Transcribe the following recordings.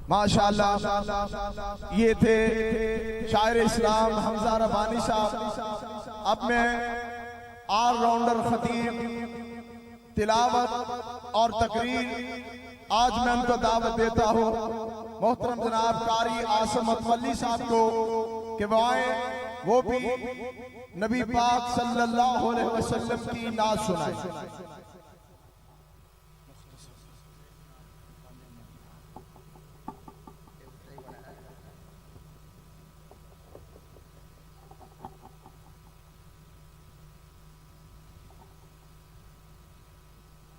ماشاءاللہ یہ تھے شاعر اسلام حمزہ ربانی صاحب. اب میں آل راؤنڈر خطیب تلاوت اور تقریر آج میں ان کو دعوت دیتا ہوں محترم جناب قاری عاصم متولی صاحب کو کہ وہ آئیں, وہ بھی نبی پاک صلی اللہ علیہ وسلم کی نعت سنائیں.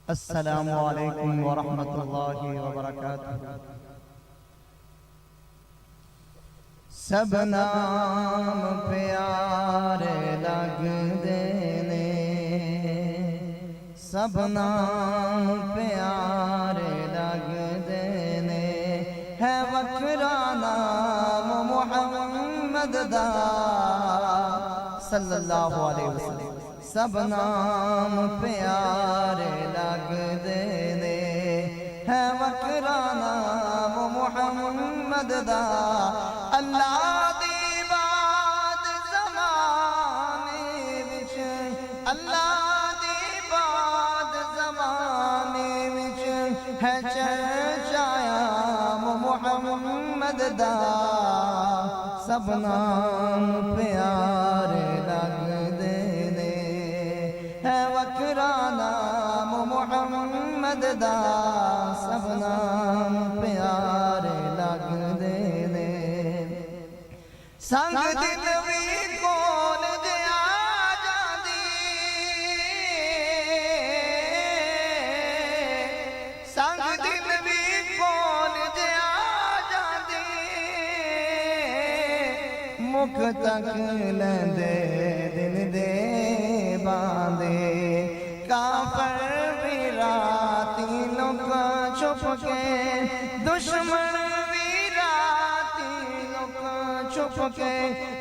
السلام علیکم ورحمۃ اللہ وبرکاتہ. سب نام پیارے لگ دینے, سب نام پیارے لگ دینے, ہے وکرا نام محمد دا صلی اللہ علیہ وسلم. سب نام پیارے لگ دینے, ہے وکرا نام محمد دا. اللہ دی باد زمانے وچ, اللہ دی باد زمانے وچ, ہے چرچایا محمد دا. سب نام پیارے لگ دینے, ہے وکرا نام محمد دا. سب نام پیارے لگ دینے. سنگ دل بھی کول دیا جاندی, سنگ دل بھی کول دیا جاندی, مکھ تک لیندے دل دے باندے. کافر بھی راتی لکا چھپ کے, دشمن بھی راتی لکا چھپ کے,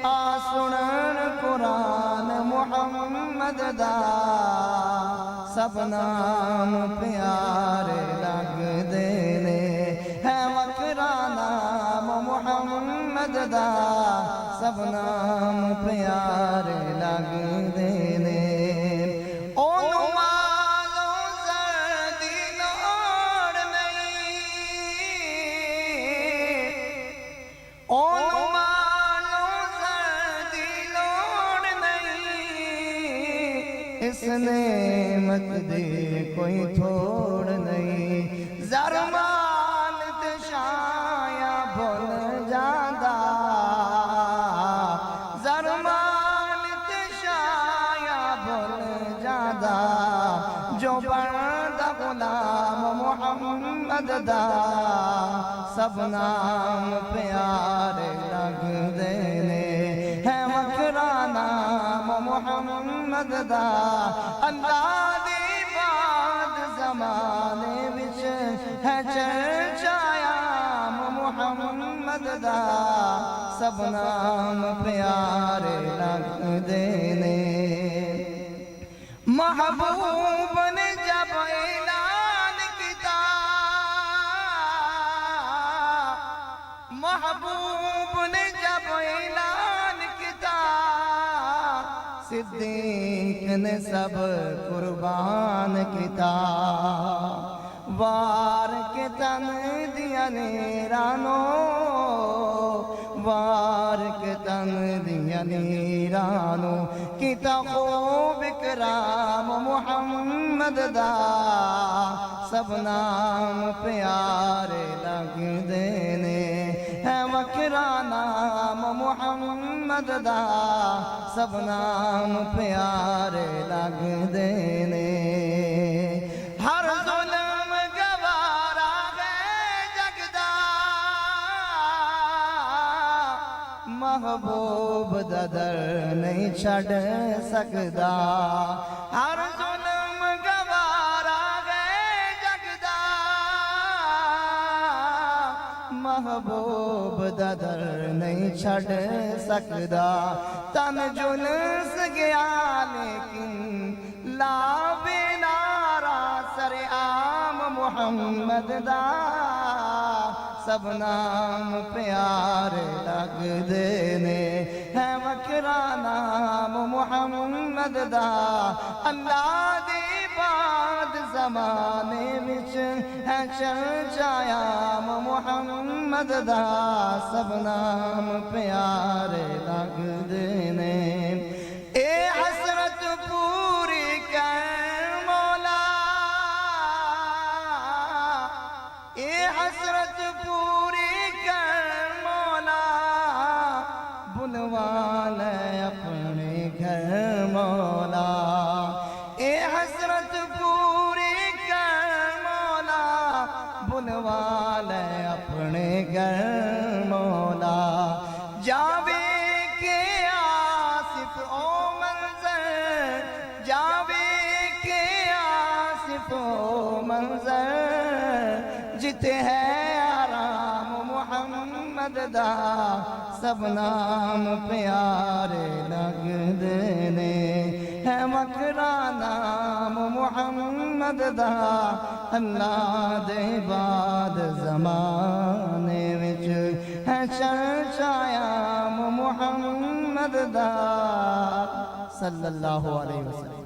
آ سنن قرآن محمد دا. سب نام پیارے لگ دینے, ہے وکرا نام محمد دا. سب نام پیارے لگ دینے. اس نعمت دی کوئی تھوڑ نہیں, زرمان تے شایا بھول جاندا, زرمان تے شایا بھول جاندا. جو بندا غلام محمد دا, سب نام پیارے لگ دینے, ہے وکرا نام محمد دا. اللہ دی باد زمانے وچ, ہے چرچایا محمد دا. سب نام پیارے لگ دینے. محبوب نے جب اعلان کیتا, محبوب نے جب اعلان کیتا, صدیق نے سب قربان کیتا. وار کے تن دیا نیرانو, وار کے تن دیا نیرانو, کیتا خوب اکرام محمد دا. سب نام پیارے لگ دینے, ہے وکرا نام محمد دا. سب نام پیارے لگ دینے. ہر ظلم گوارا ہے جگدا, محبوب دا در نہیں چھڑ سکدا. ہر ظلم گوارا ہے جگدا, محبوب دا در نہیں چھڑ سکدا. تن جلس گیا لیکن لا بنارا سر عام محمد دا. سب نام پیارے لگدے نے ہے وکھرا نام محمد دا اللہ دی بعد زمانے وچ ہے چرچایا محمد دا سب نام پیارے لگدے نے اے حسرت پوری کر مولا اے حسرت پوری کر مولا بلوا لے اپنے گھر مولا اے حسرت پوری کر مولا بلوا لے اپنے گھر مولا جاوے کے آصف او منظر جاوے کے آصف او منظر جتے ہے آرام محمد دا سب نام پیارے لگدے نے ہے وکھرا نام محمد دا اللہ دے بعد زمانے وچ ہے چرچایا محمد دا صلی اللہ علیہ وسلم